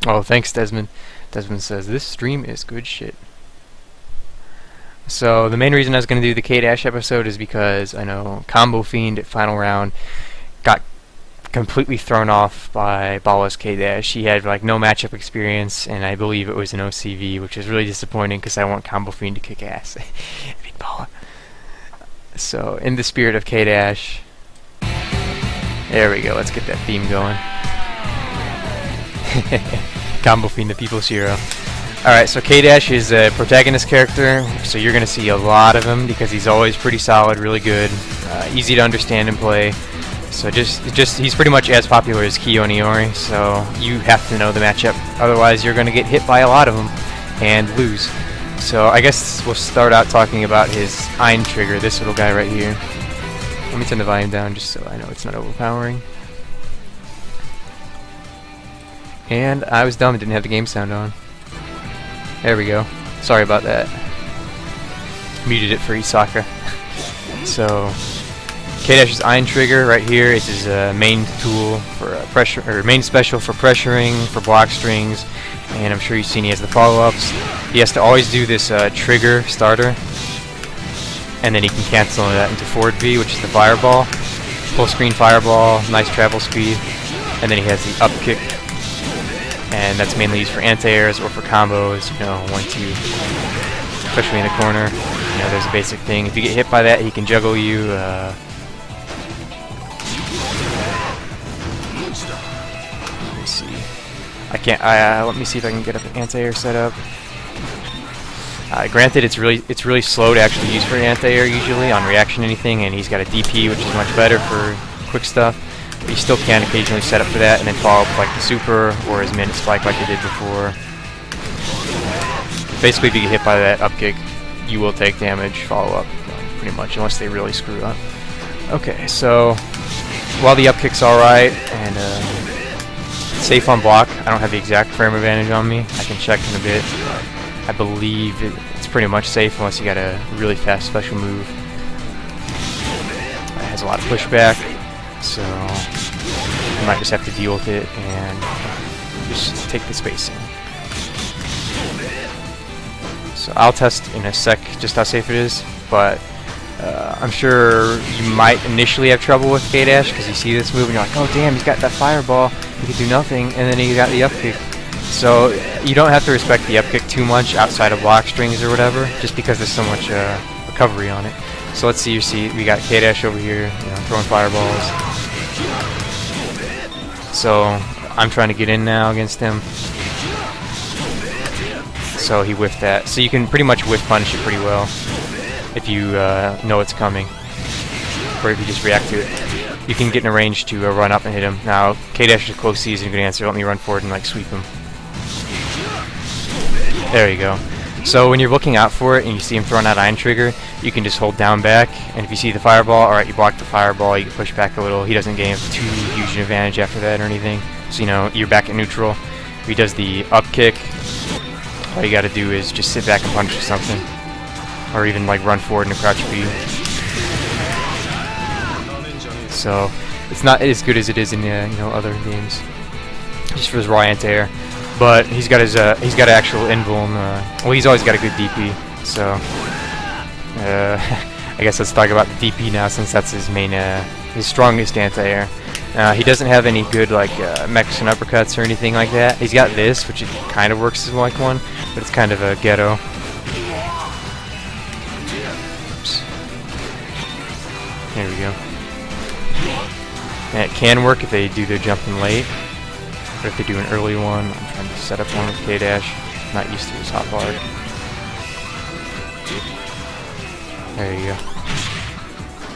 Oh, thanks, Desmond. Desmond says, this stream is good shit. So, the main reason I was going to do the K-Dash episode is because I know Combofiend at Final Round got completely thrown off by Bala's K-Dash. He had like no matchup experience, and I believe it was an OCV, which is really disappointing because I want Combofiend to kick ass. Beat Bala. So, in the spirit of K-Dash, there we go, let's get that theme going. Combofiend, the people's hero. Alright, so K-Dash is a protagonist character, so you're going to see a lot of him because he's always pretty solid, really good, easy to understand and play. So he's pretty much as popular as Kyo and Iori, so you have to know the matchup, otherwise you're going to get hit by a lot of them and lose. So I guess we'll start out talking about his Ein trigger, this little guy right here. Let me turn the volume down just so I know it's not overpowering. And I was dumb, didn't have the game sound on. There we go. Sorry about that. Muted it for Isaka. So K-Dash's Ein trigger right here is his main tool for pressure, or main special for pressuring, for block strings, and I'm sure you've seen he has the follow-ups. He has to always do this trigger starter, and then he can cancel that into forward B, which is the fireball, full screen fireball, nice travel speed, and then he has the up kick, and that's mainly used for anti-airs or for combos, you know, 1-2, especially in the corner. You know, there's a basic thing. If you get hit by that, he can juggle you. Let me see. I can't. Let me see if I can get up an anti-air setup. Granted, it's really slow to actually use for anti-air usually on reaction anything, and he's got a DP, which is much better for quick stuff. But you still can occasionally set up for that and then follow up with like the super or his minute spike like I did before. Basically, if you get hit by that up kick, you will take damage, follow up, pretty much, unless they really screw up. Okay, so while the up kick's alright and safe on block, I don't have the exact frame advantage on me. I can check in a bit. I believe it's pretty much safe unless you got a really fast special move. It has a lot of pushback, so you might just have to deal with it and just take the spacing. So I'll test in a sec just how safe it is, but I'm sure you might initially have trouble with K-Dash because you see this move and you're like, oh damn, he's got that fireball, he can do nothing, and then he got the up kick. So you don't have to respect the up kick too much outside of block strings or whatever, just because there's so much recovery on it. So let's see, we got K-Dash over here, you know, throwing fireballs. So I'm trying to get in now against him. So he whiffed that. So you can pretty much whiff punish it pretty well if you know it's coming, or if you just react to it. You can get in a range to run up and hit him. Now K-Dash is a close season, good answer. Let me run forward and like sweep him. There you go. So when you're looking out for it and you see him throwing out Ein trigger, you can just hold down back, and if you see the fireball, alright, you block the fireball, you can push back a little. He doesn't gain too huge an advantage after that or anything. So you know, you're back at neutral. If he does the up kick, all you gotta do is just sit back and punch or something. Or even like run forward in a crouch B. So it's not as good as it is in you know, other games. Just for his raw anti-air. But he's got his he's got an actual invuln. Well, he's always got a good DP. So I guess let's talk about the DP now, since that's his main his strongest anti-air. He doesn't have any good like mechs and uppercuts or anything like that. He's got this, which it kind of works as like one, but it's kind of a ghetto. Oops. There we go. And it can work if they do their jumping late, but if they do an early one, I'm trying to set up one with K-Dash. Not used to his hot bar. There you go.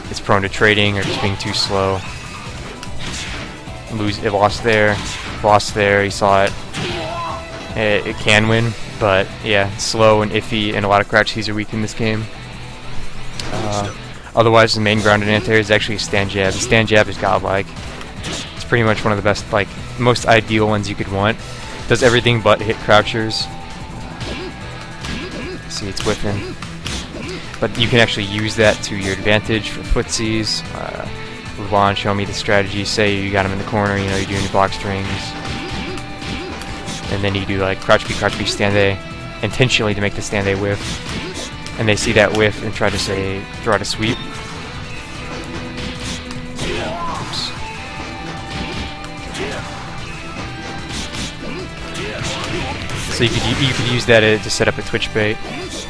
It's prone to trading or just being too slow. It lost there, he saw it. It can win, but yeah, slow and iffy, and a lot of crouch Cs are weak in this game. Otherwise, the main grounded anti-air is actually a stand jab. The stand jab is godlike. It's pretty much one of the best, like, most ideal ones you could want. Does everything but hit crouchers. See, it's whipping. But you can actually use that to your advantage for footsies. Juan, show me the strategy. Say you got him in the corner, you know, you're doing your block strings. and then you do like crouch B, stand A, intentionally to make the stand A whiff, and they see that whiff and try to say throw out a sweep. Oops. So you could use that to set up a twitch bait.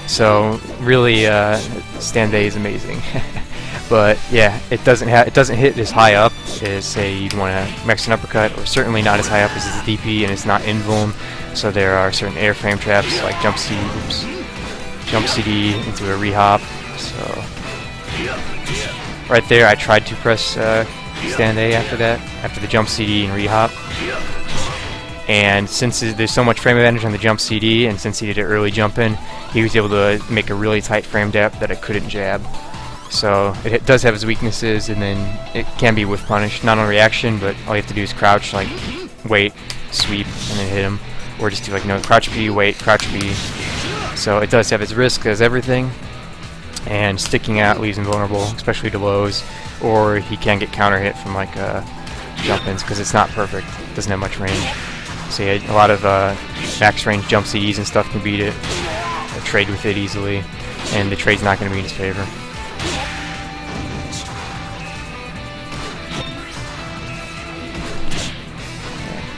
So really, stand A is amazing. But yeah, it doesn't hit as high up as say you'd want to max an uppercut, or certainly not as high up as its DP, and it's not invuln. So there are certain airframe traps like jump CD into a rehop. So right there, I tried to press stand A after that, after the jump CD and rehop. And since there's so much frame advantage on the jump CD, and since he did an early jump in, he was able to make a really tight frame depth that I couldn't jab. So it does have its weaknesses, and then it can be whiff punished, not on reaction, but all you have to do is crouch, like wait, sweep, and then hit him, or just do like crouch B, wait, crouch B. So it does have its risk as everything, and sticking out leaves him vulnerable, especially to lows, or he can get counter hit from like jump-ins because it's not perfect, it doesn't have much range. So yeah, a lot of max range jump CDs and stuff can beat it, trade with it easily, and the trade's not going to be in his favor.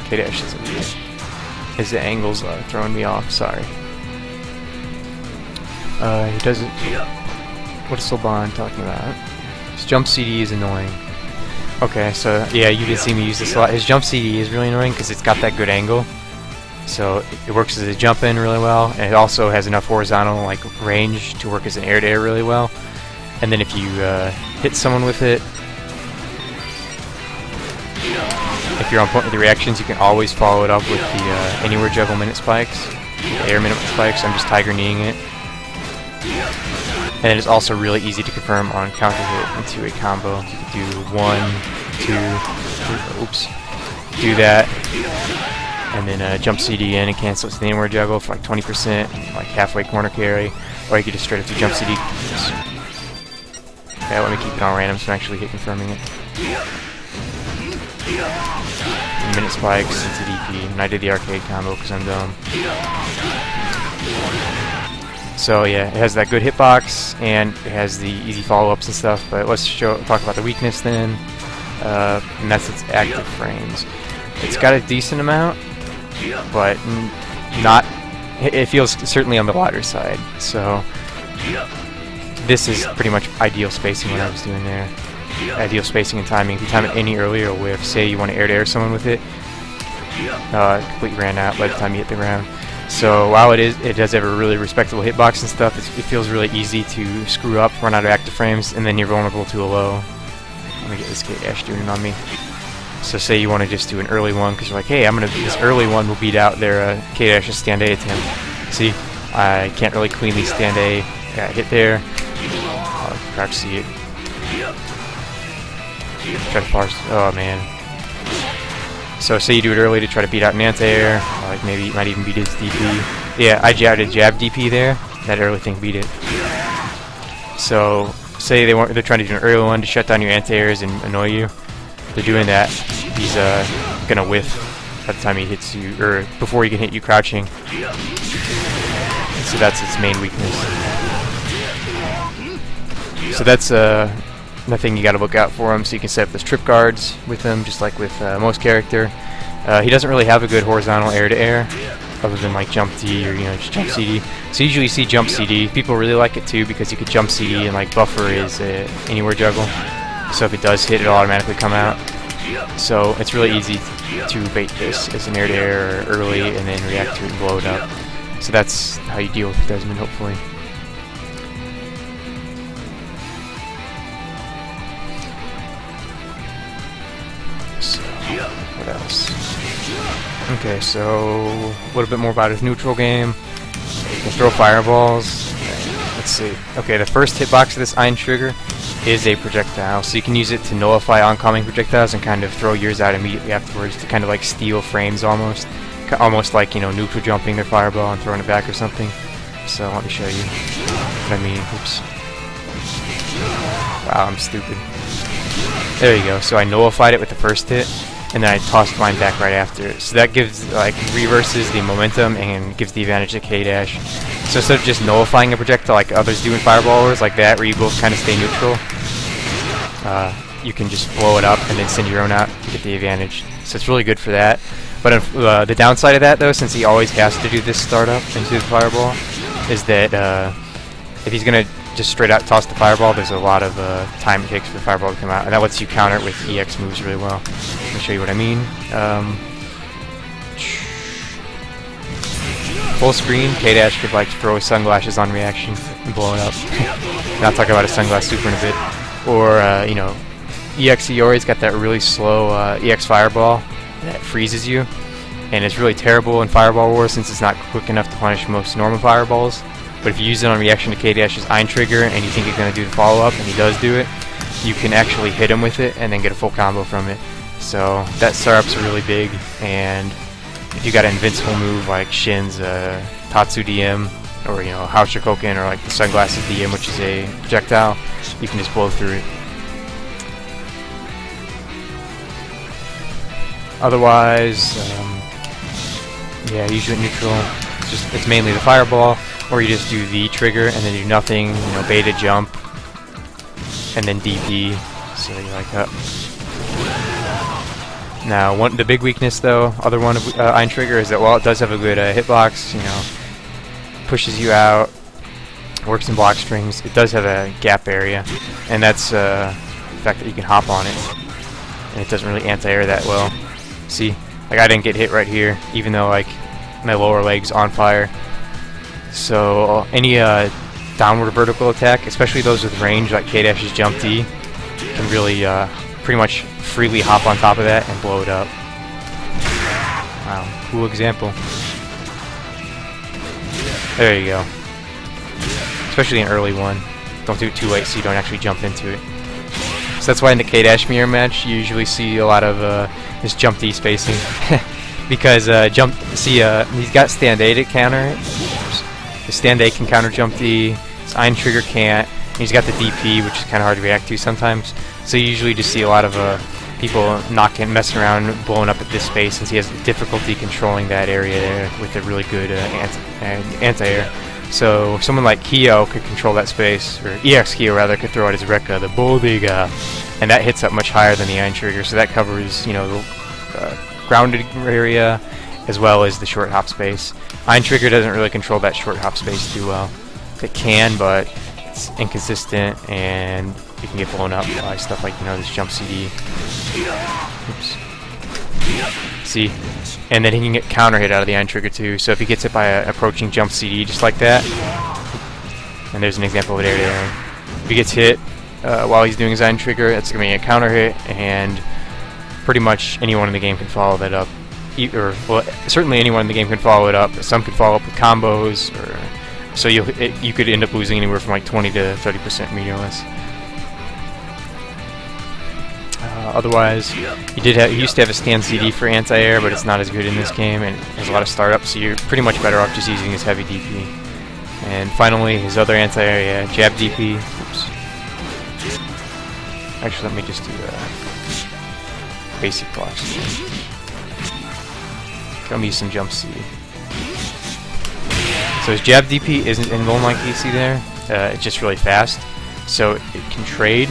K-Dash doesn't beat it. His angles are throwing me off, sorry. He doesn't... What is Soban talking about? His jump CD is annoying. Okay, so yeah, you did see me use this a lot. His jump CD is really annoying because it's got that good angle. So it works as a jump in really well, and it also has enough horizontal like range to work as an air-to-air really well. And then if you hit someone with it, if you're on point with the reactions, you can always follow it up with the anywhere juggle minute spikes, the air minute spikes. I'm just tiger kneeing it. And it's also really easy to confirm on counter hit into a combo. You can do 1, 2, 3, oops, do that, and then jump CD in and cancel it to the anywhere juggle for like 20%, like halfway corner carry, or you could just straight up to jump CD. Yeah, let me keep it on random so I'm actually hit confirming it. Minute spikes into DP, and I did the arcade combo because I'm dumb. So yeah, it has that good hitbox, and it has the easy follow-ups and stuff, but let's talk about the weakness then, and that's its active frames. It's got a decent amount, but not, it feels certainly on the lighter side, so this is pretty much ideal spacing what I was doing there. Ideal spacing and timing. If you time it any earlier, it'll whiff. Say you want to air-to-air someone with it, completely ran out by the time you hit the ground. So while it does have a really respectable hitbox and stuff, it feels really easy to screw up, run out of active frames, and then you're vulnerable to a low. Let me get this K-Dash doing it on me. So say you want to just do an early one because you're like, hey, this early one will beat out their K-Dash's stand A attempt. See, I can't really cleanly stand A. Got hit there. Crouch see it. Try to parse. Oh man. So say you do it early to try to beat out an anti-air, like maybe it might even beat his DP. Yeah, I jabbed a jab DP there. That early thing beat it. So say they're trying to do an early one to shut down your anti-airs and annoy you. They're doing that. He's gonna whiff by the time he hits you, or before he can hit you crouching. So that's its main weakness. So that's nothing you got to look out for him. So you can set up those trip guards with him, just like with most character. He doesn't really have a good horizontal air-to-air, other than like jump D or just jump CD. So usually you see jump CD. People really like it too because you could jump CD and like buffer his anywhere juggle. So if it does hit, it'll automatically come out. So it's really easy to bait this as an air-to-air early and then react to it and blow it up. So that's how you deal with Desmond, hopefully. So, what else? Okay, so a little bit more about his neutral game. You can throw fireballs. Let's see. Okay, the first hitbox of this Iron Trigger is a projectile, so you can use it to nullify oncoming projectiles and kind of throw yours out immediately afterwards to kind of like steal frames almost. Almost like, neutral jumping their fireball and throwing it back or something. So let me show you what I mean. Oops. Wow, I'm stupid. There you go. So I nullified it with the first hit, and then I tossed mine back right after. So that gives, like, reverses the momentum and gives the advantage to K-Dash. So instead of just nullifying a projectile like others do in Fireball Wars, like that, where you both kind of stay neutral, you can just blow it up and then send your own out to get the advantage. So it's really good for that. But the downside of that, though, since he always has to do this startup into the Fireball, is that if he's going to just straight out toss the Fireball, there's a lot of time it takes for the Fireball to come out, and that lets you counter it with EX moves really well. Let me show you what I mean. Full screen, K-Dash could like throw his sunglasses on reaction and blow it up. And I'll talk about his sunglass super in a bit. Or, you know, EX Iori's got that really slow EX Fireball that freezes you, and it's really terrible in Fireball Wars since it's not quick enough to punish most normal Fireballs. But if you use it on reaction to K-Dash's Iron Trigger and you think he's going to do the follow-up, and he does do it, you can actually hit him with it and then get a full combo from it. So that startup's really big, and if you got an invincible move like Shin's Tatsu DM, or you know, House Shikoken, or like the Sunglasses DM, which is a projectile, you can just blow through it. Otherwise, yeah, usually neutral. It's mainly the Fireball, or you just do the trigger and then do nothing. You know, beta jump and then DP. So you like that. Now, the big weakness, though, other one of Iron Trigger, is that while it does have a good hitbox, you know, pushes you out, works in block strings, it does have a gap area, and that's the fact that you can hop on it, and it doesn't really anti-air that well. See, like I didn't get hit right here, even though like my lower leg's on fire. So any downward vertical attack, especially those with range, like K-Dash's Jump D, can really pretty much freely hop on top of that and blow it up. Wow, cool example. There you go. Especially an early one. Don't do it too late so you don't actually jump into it. So that's why in the K-Dash mirror match you usually see a lot of this Jump D spacing. Because he's got Stand A to counter it. The Stand A can counter Jump D, his Iron Trigger can't, and he's got the DP, which is kind of hard to react to sometimes. So you usually just see a lot of people messing around, blowing up at this space, since he has difficulty controlling that area there with a really good anti-air. So someone like Kyo could control that space, or EX Kyo rather, could throw out his Rekka, the Boldiga, and that hits up much higher than the Iron Trigger, so that covers, you know, the grounded area as well as the short hop space. Iron Trigger doesn't really control that short hop space too well. It can, but it's inconsistent, and you can get blown up by stuff like, you know, this Jump CD. Oops. See? And then he can get counter hit out of the Iron Trigger too, so if he gets hit by an approaching Jump CD just like that, and there's an example of it there. If he gets hit while he's doing his Iron Trigger, it's going to be a counter hit, and pretty much anyone in the game can follow that up. Well, certainly anyone in the game can follow it up. Some could follow up with combos, or so you could end up losing anywhere from like 20 to 30% meterless. Otherwise, he used to have a Stand CD for anti-air, but it's not as good in this game, and has a lot of startups, so you're pretty much better off just using his heavy DP. And finally, his other anti-air, yeah, Jab DP. Oops. Actually, let me just do basic blocks. Let me use some Jump CD. So his Jab DP isn't invuln like you see there. It's just really fast, so it can trade.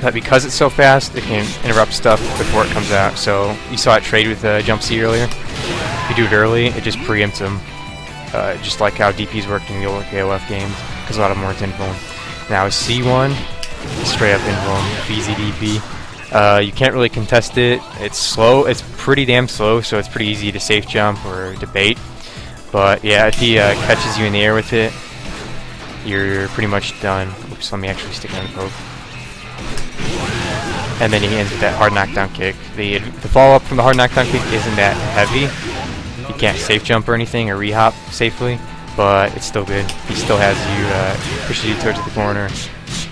But because it's so fast, it can interrupt stuff before it comes out. So you saw it trade with Jump C earlier. If you do it early, it just preempts them. Just like how DPs worked in the old KOF games, because a lot of them weren't invuln. Now his C1 is straight up invuln, easy DP. You can't really contest it. It's slow. It's pretty damn slow, so it's pretty easy to safe jump or debate. But yeah, if he catches you in the air with it, you're pretty much done. Oops, let me actually stick it on the poke. And then he ends with that hard knockdown kick. The follow-up from the hard knockdown kick isn't that heavy. You can't safe jump or anything or re-hop safely, but it's still good. He still has you, pushes you towards the corner,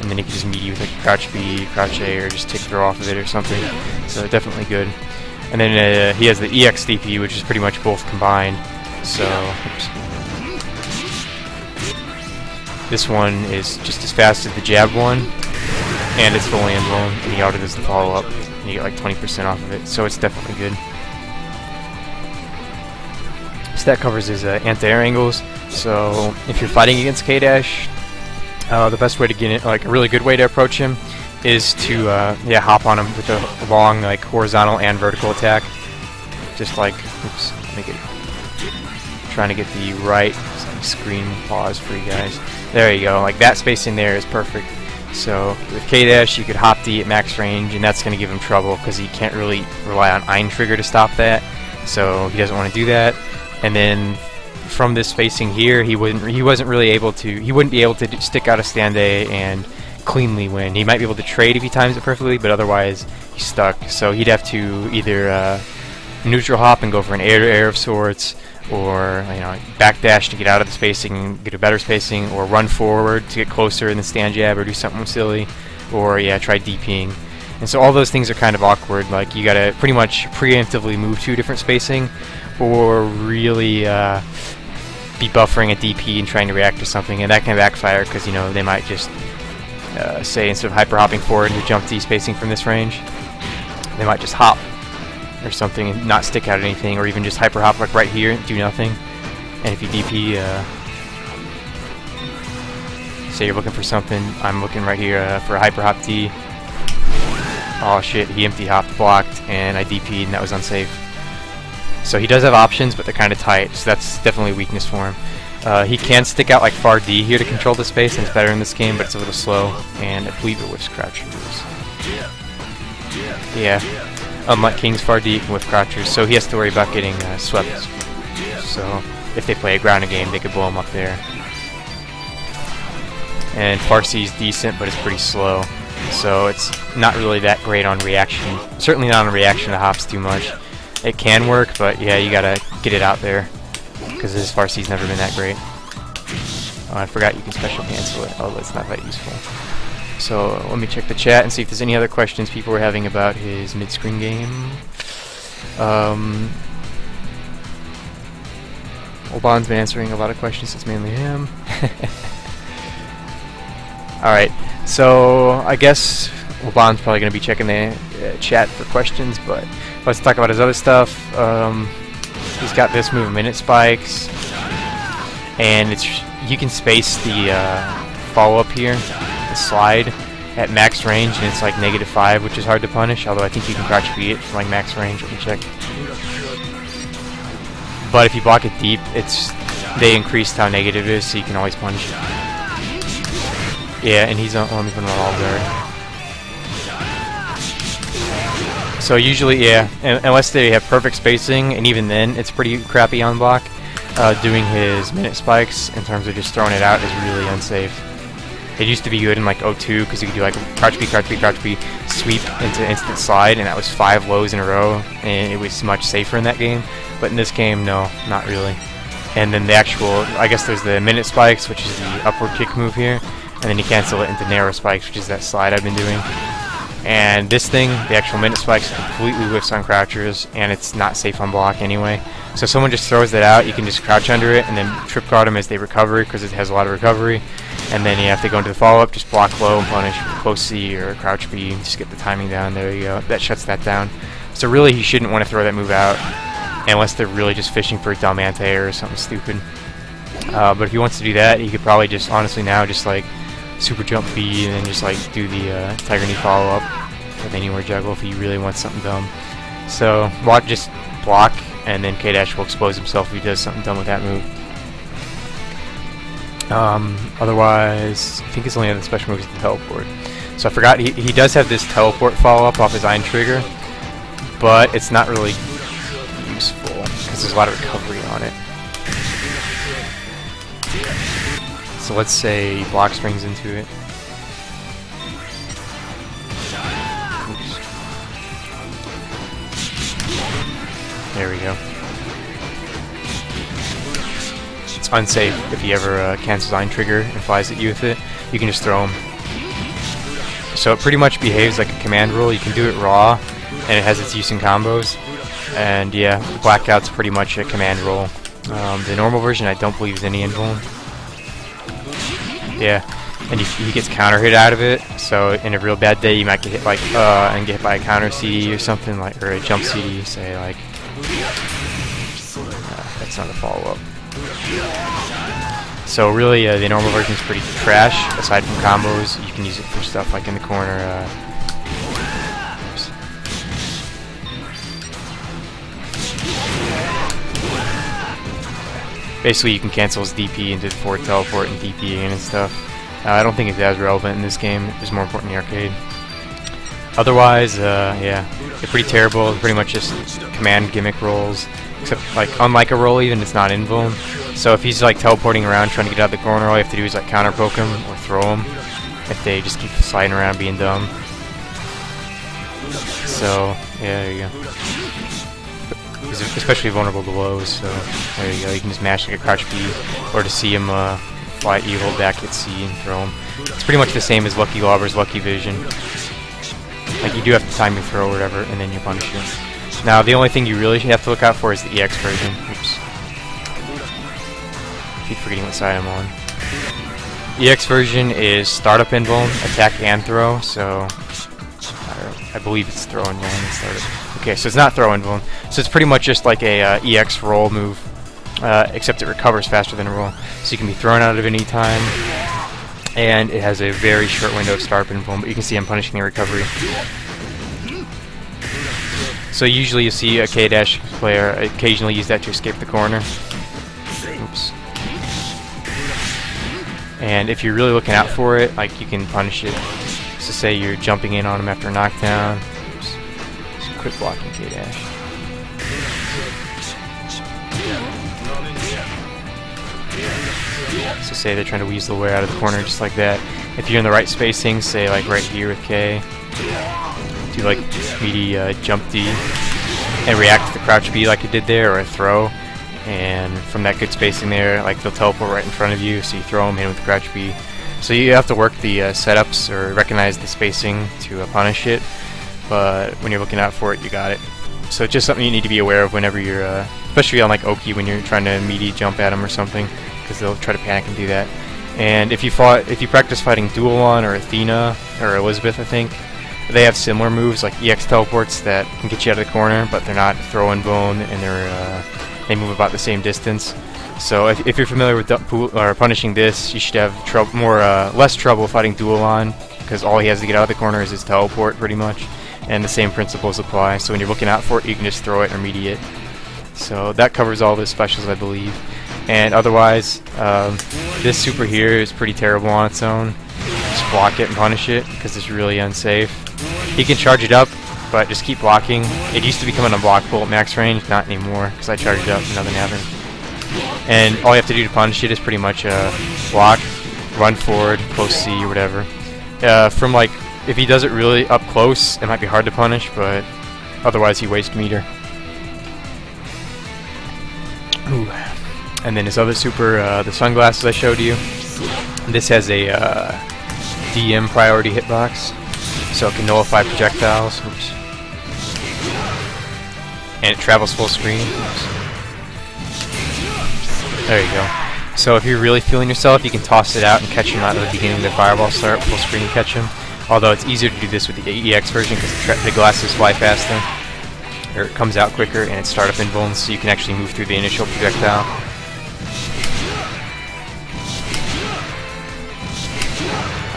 and then he can just meet you with like crouch B, crouch A, or just take throw off of it or something. So definitely good. And then he has the EX DP, which is pretty much both combined. So oops. This one is just as fast as the jab one, and it's fully invuln, and he auto does the follow-up. You you get like 20% off of it, so it's definitely good. So that covers his anti-air angles. So if you're fighting against K-Dash, the best way to get it, like a really good way to approach him, is to yeah, hop on him with a long like horizontal and vertical attack. Just like, oops, make it, trying to get the right screen pause for you guys. There you go, like that spacing there is perfect. So with K-Dash you could hop D at max range, and that's going to give him trouble because he can't really rely on Ein trigger to stop that, so he doesn't want to do that. And then from this spacing here, he wouldn't be able to stick out a stand A and cleanly win. He might be able to trade if he times it perfectly, but otherwise he's stuck. So he'd have to either neutral hop and go for an air-to-air of sorts, or backdash to get out of the spacing and get a better spacing, or run forward to get closer in the stand jab, or do something silly, or yeah, try DPing. And so all those things are kind of awkward. Like you gotta pretty much preemptively move to different spacing, or really be buffering a DP and trying to react to something, and that can backfire because they might just say, instead of hyper hopping forward to jump D spacing from this range, they might just hop or something and not stick out at anything, or even just hyper hop like right here and do nothing. And if you DP, say you're looking for something, I'm looking right here for a hyper hop D. Oh shit, he empty hopped, blocked, and I DP'd, and that was unsafe. So he does have options, but they're kind of tight, so that's definitely a weakness for him. He can stick out like far D here to control the space, and it's better in this game, but it's a little slow, and I believe it whiffs crouchers. Yeah, unlike King's far D, you can whiff crouchers, so he has to worry about getting swept. So if they play a grounded game, they could blow him up there. And Farsi's decent, but it's pretty slow, so it's not really that great on reaction. Certainly not on reaction to hops too much. It can work, but yeah, you gotta get it out there, because his Farsi's never been that great. Oh, I forgot you can special cancel it. Oh, that's not that useful. So let me check the chat and see if there's any other questions people were having about his mid-screen game. Obon's been answering a lot of questions. It's mainly him. Alright, so I guess Obon's probably going to be checking the chat for questions, but let's talk about his other stuff. He's got this move, minute spikes, and you can space the follow-up here, the slide, at max range, and it's like -5, which is hard to punish, although I think you can crouch beat it from like max range. Let me check. But if you block it deep, they increased how negative it is, so you can always punish it. Yeah, and he's only putting all guard. So usually, yeah, unless they have perfect spacing, and even then, it's pretty crappy on block. Doing his minute spikes in terms of just throwing it out is really unsafe. It used to be good in like 02 because you could do like crouch B, crouch B, crouch B, sweep into instant slide, and that was 5 lows in a row, and it was much safer in that game. But in this game, no, not really. And then the actual, I guess there's the minute spikes, which is the upward kick move here, and then you cancel it into narrow spikes, which is that slide I've been doing. And this thing, the actual minute spikes, completely whiffs on crouchers, and it's not safe on block anyway. So if someone just throws that out, you can just crouch under it and then trip guard them as they recover, because it has a lot of recovery. And then you have to go into the follow-up, just block low and punish with close C or crouch B, and just get the timing down. There you go. That shuts that down. So really, he shouldn't want to throw that move out unless they're really just fishing for a dumb anti-air or something stupid. But if he wants to do that, he could probably just, honestly now, just like super jump B and then just like do the Tiger Knee follow-up with anywhere juggle if he really wants something dumb. So just block, and then K-Dash will expose himself if he does something dumb with that move. Otherwise, I think his only other special move is the teleport. So I forgot, he does have this teleport follow-up off his Ein trigger, but it's not really useful because there's a lot of recovery on it. So let's say block springs into it. Oops. There we go. It's unsafe if he ever cancels Ein trigger and flies at you with it. You can just throw him. So it pretty much behaves like a command roll. You can do it raw, and it has its use in combos. And yeah, Blackout's pretty much a command roll. The normal version I don't believe is any invuln. Yeah, and he gets counter hit out of it. So in a real bad day, you might get hit like and get hit by a counter CD or something, like, or a jump CD. Say like that's not a follow up. So really, the normal version is pretty trash. Aside from combos, you can use it for stuff like in the corner. Basically, you can cancel his DP into forward teleport and DP in and stuff. I don't think it's as relevant in this game. It's more important in the arcade. Otherwise, yeah, they're pretty terrible. They're pretty much just command gimmick rolls. Except, like, unlike a roll even, it's not invuln. So if he's, like, teleporting around trying to get out of the corner, all you have to do is, like, counter poke him or throw him if they just keep sliding around being dumb. So, yeah, there you go. He's especially vulnerable to lows, so there you go. You can just mash like a crouch B, or to see him fly at you, hold back, hit C, and throw him. It's pretty much the same as Lucky Lobber's Lucky Vision. Like, you do have to time your throw or whatever, and then you punish him. Now, the only thing you really have to look out for is the EX version. Oops. Keep forgetting what side I'm on. EX version is startup invuln, attack and throw, so I believe it's throw invuln and startup. Okay, so it's not throw invuln. So it's pretty much just like a EX roll move, except it recovers faster than a roll. So you can be thrown out of any time, and it has a very short window of startup invuln, but you can see I'm punishing the recovery. So usually you see a K-dash player occasionally use that to escape the corner. Oops. And if you're really looking out for it, like, you can punish it. So say you're jumping in on him after a knockdown. Oops. Just quick blocking K-dash. So say they're trying to weasel their way out of the corner just like that. If you're in the right spacing, say like right here with K, do like meaty jump D and react to the crouch B like you did there, or a throw, and from that good spacing there, like, they'll teleport right in front of you, so you throw them in with the crouch B. So you have to work the setups or recognize the spacing to punish it, but when you're looking out for it, you got it. So it's just something you need to be aware of whenever you're, especially on like Oki, when you're trying to meaty jump at them or something, because they'll try to panic and do that. And if you practice fighting Dualon or Athena or Elizabeth, I think, they have similar moves like EX teleports that can get you out of the corner, but they're not throw invuln, and they move about the same distance. So if you're familiar with punishing this, you should have less trouble fighting Dualon, because all he has to get out of the corner is his teleport, pretty much, and the same principles apply. So when you're looking out for it, you can just throw it and intermediate. So that covers all the specials, I believe. And otherwise, this super here is pretty terrible on its own. Just block it and punish it, because it's really unsafe. He can charge it up, but just keep blocking. It used to become an unblockable at max range, not anymore, because I charged it up and nothing happened. And all you have to do to punish it is pretty much block, run forward, close C or whatever. From like, if he does it really up close, it might be hard to punish, but otherwise he wastes meter. Ooh. And then his other super, the sunglasses I showed you. This has a DM priority hitbox, so it can nullify projectiles. Oops. And it travels full screen. Oops. There you go. So if you're really feeling yourself, you can toss it out and catch him out at the beginning of the fireball start, full screen and catch him. Although it's easier to do this with the EX version because the glasses fly faster, or it comes out quicker, and it's startup invuln, so you can actually move through the initial projectile.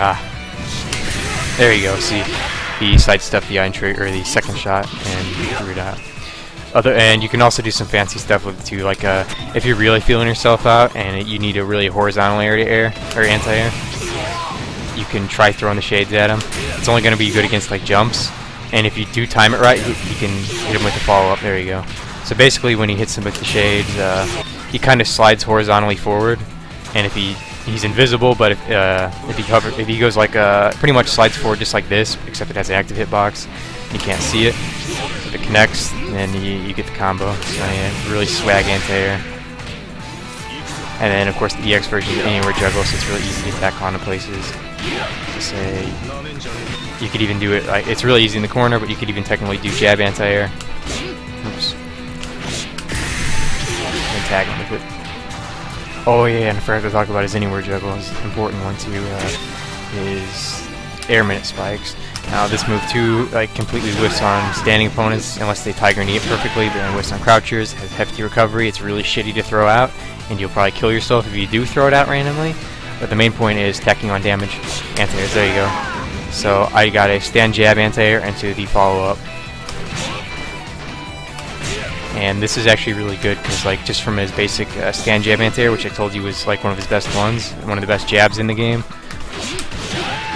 Ah, there you go. See, he sidestepped the iron trigger, or the second shot, and threw it out. And you can also do some fancy stuff with it too, like if you're really feeling yourself out and you need a really horizontal area to air or anti-air, you can try throwing the shades at him. It's only going to be good against like jumps, and if you do time it right, you can hit him with the follow-up. There you go. So basically, when he hits him with the shades, he kind of slides horizontally forward, and if he's invisible, but if he goes like pretty much slides forward just like this, except it has an active hitbox, you can't see it. If it connects, then you get the combo. So yeah, really swag anti-air. And then of course the EX version is anywhere juggle, so it's really easy to attack onto places. So say you could even do it like it's really easy in the corner, but you could even technically do jab anti-air. Oops. And tag him with it. Oh yeah, and I forgot to talk about his anywhere juggle. It's an important one too. is air minute spikes. Now this move too completely whiffs on standing opponents unless they tiger knee it perfectly, but then whiffs on crouchers, has hefty recovery, it's really shitty to throw out, and you'll probably kill yourself if you do throw it out randomly. But the main point is tacking on damage. Anti-airs, there you go. So I got a stand jab anti-air into the follow-up. And this is actually really good because just from his basic stand jab anti-air, which I told you was one of his best ones, one of the best jabs in the game.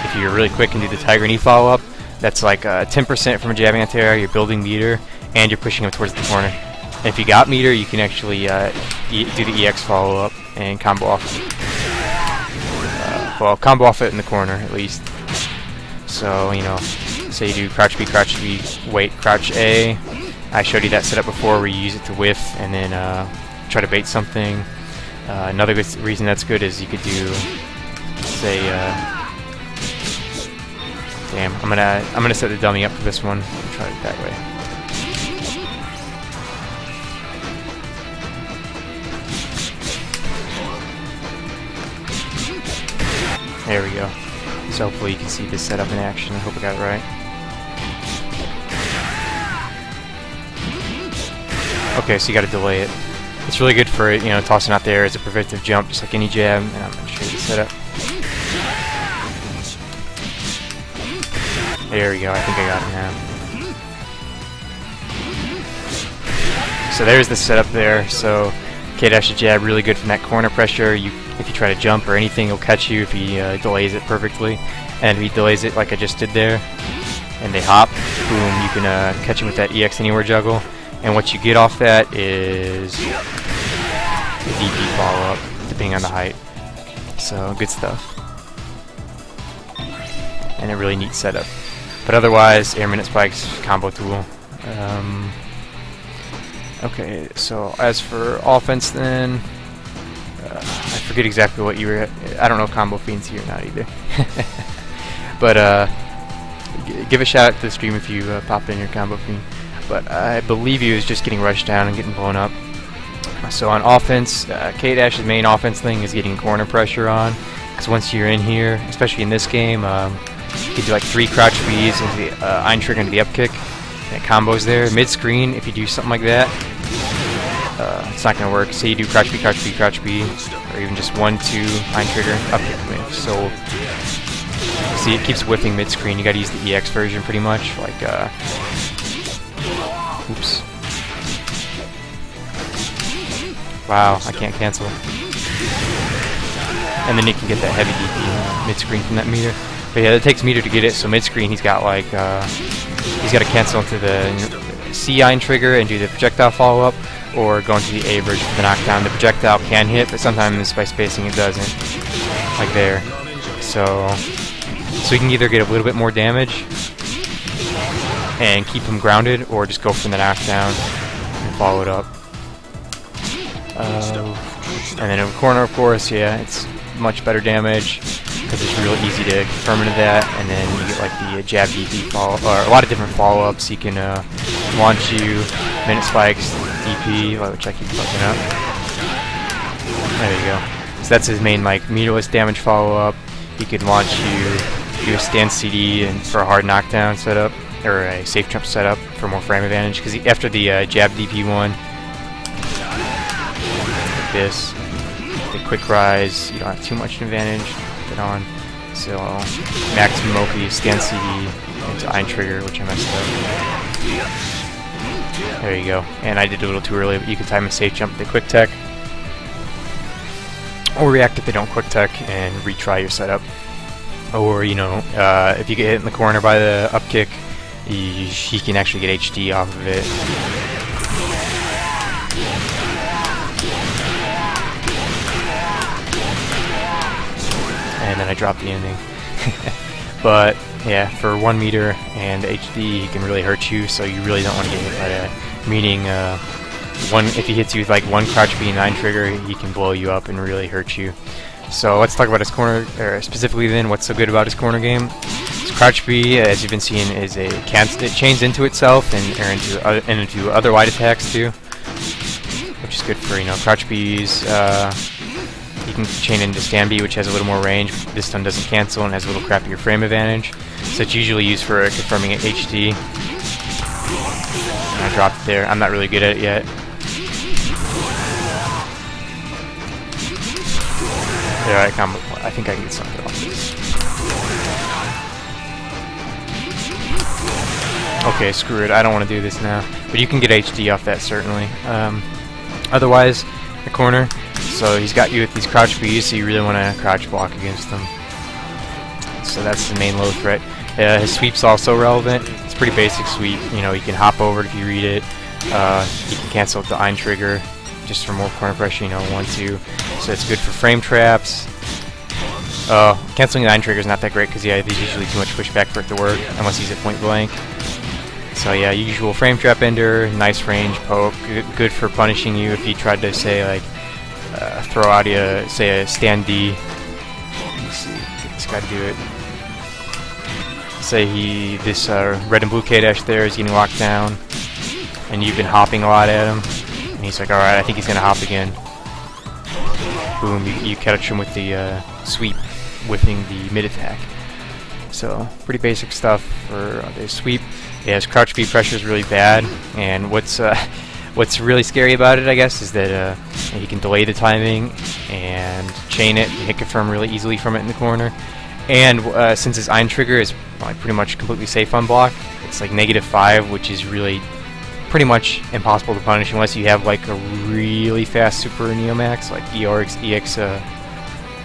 If you're really quick and do the tiger knee follow-up, that's 10% from a jab anti-air, you're building meter, and you're pushing him towards the corner. And if you got meter, you can actually do the EX follow-up and combo off. Well, combo off it in the corner, at least. So, say you do crouch B, wait, crouch A. I showed you that setup before where you use it to whiff and then try to bait something. Another good reason that's good is you could do, say, damn, I'm gonna set the dummy up for this one. I'll try it that way. There we go. So hopefully you can see this setup in action. I hope I got it right. Okay, so you got to delay it. It's really good for tossing out there as a preventive jump, just like any jab. And I'm gonna show you the setup. There we go. I think I got it now. So there's the setup there. So K-dash jab, really good from that corner pressure. If you try to jump or anything, he'll catch you if he delays it perfectly. And if he delays it like I just did there, and they hop, boom, you can catch him with that EX Anywhere juggle. And what you get off that is the DP follow-up, depending on the height. So, good stuff. And a really neat setup. But otherwise, air minute spikes, combo tool. Okay, so as for offense then, I forget exactly what you were. I don't know if Combofiend's here or not either. But give a shout out to the stream if you pop in your Combofiend. But I believe he was just getting rushed down and getting blown up. So on offense, K-Dash's main offense thing is getting corner pressure on. Because once you're in here, especially in this game, you can do 3 crouch Bs into the Ein trigger into the up kick. And it combos there. Mid screen, if you do something like that, it's not going to work. Say you do crouch B, crouch B, crouch B, or even just 1, 2, Ein trigger, up kick whiff. So, see, it keeps whiffing mid screen. You got to use the EX version pretty much. Oops. Wow, I can't cancel. And then you can get that heavy DP mid screen from that meter. But yeah, it takes meter to get it. So mid screen, he's got he's got to cancel into the C Ein trigger and do the projectile follow up, or go into the A version for the knockdown. The projectile can hit, but sometimes by spacing it doesn't. Like there. So you can either get a little bit more damage and keep him grounded, or just go for the knockdown and follow it up. And then in the corner, of course, yeah, it's much better damage because it's real easy to confirm into that. And then you get the jab DP follow, or a lot of different follow-ups. He can launch you, minute spikes, DP, which I keep fucking up. There you go. So that's his main meterless damage follow-up. He can launch you, do a stand CD and for a hard knockdown setup, or a safe jump setup for more frame advantage. Because after the jab DP one, like this, the quick rise, you don't have too much advantage. Put it on. So maximum OP, stand CD into Ein trigger, which I messed up. There you go. And I did a little too early, but you can time a safe jump with the quick tech, or react if they don't quick tech and retry your setup. Or if you get hit in the corner by the up kick, he can actually get HD off of it. And then I dropped the ending. But yeah, for 1 meter and HD, he can really hurt you, so you really don't want to get hit by that. Meaning, if he hits you with 1 crouch B and Ein trigger, he can blow you up and really hurt you. So let's talk about his corner, or specifically then, what's so good about his corner game. His crouch B, as you've been seeing, is it chains into itself and into other wide attacks too, which is good for crouch Bs. You can chain into stand B, which has a little more range. This stun doesn't cancel and has a little crappier frame advantage. So it's usually used for confirming at HD. And I dropped it there. I'm not really good at it yet. There, I think I can get something off this. Okay, screw it. I don't want to do this now. But you can get HD off that, certainly. Otherwise, the corner. So he's got you with these crouch Bs, so you really want to crouch block against them. So that's the main low threat. His sweep's also relevant. It's pretty basic sweep. You know, you can hop over it if you read it. You can cancel the Ein trigger just for more corner pressure, you know, 1-2. So it's good for frame traps. Canceling the Ein trigger is not that great because, yeah, there's usually too much pushback for it to work, unless he's at point blank. So yeah, usual frame trap ender, nice range poke, good for punishing you if he tried to, say, like, throw out say a stand D. Let me see, get this guy to do it. Say this red and blue K-dash there is getting locked down, and you've been hopping a lot at him, and he's like, alright, I think he's gonna hop again. Boom, you catch him with the sweep, whiffing the mid attack. So pretty basic stuff for the sweep. Yeah, his crouch B pressure is really bad, and what's really scary about it, I guess, is that he can delay the timing and chain it and hit confirm really easily from it in the corner. And since his Ein trigger is like pretty much completely safe on block, it's like -5, which is really pretty much impossible to punish unless you have like a really fast Super Neomax, like EX